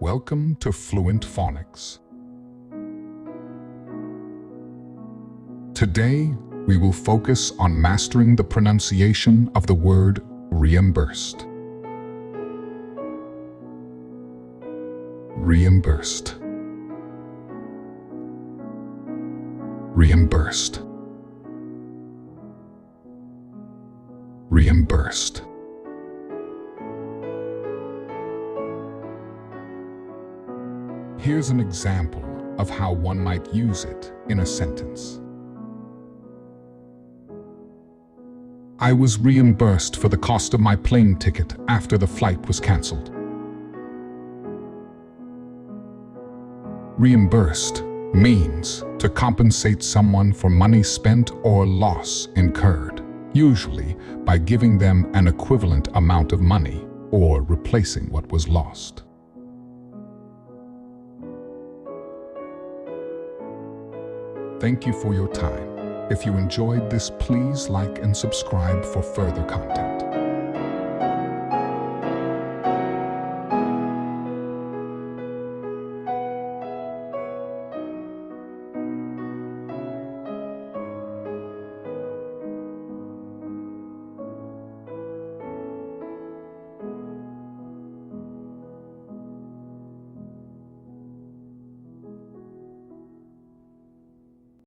Welcome to Fluent Phonics. Today, we will focus on mastering the pronunciation of the word reimbursed. Reimbursed. Reimbursed. Reimbursed. Here's an example of how one might use it in a sentence. I was reimbursed for the cost of my plane ticket after the flight was cancelled. Reimbursed means to compensate someone for money spent or loss incurred, usually by giving them an equivalent amount of money or replacing what was lost. Thank you for your time. If you enjoyed this, please like and subscribe for further content.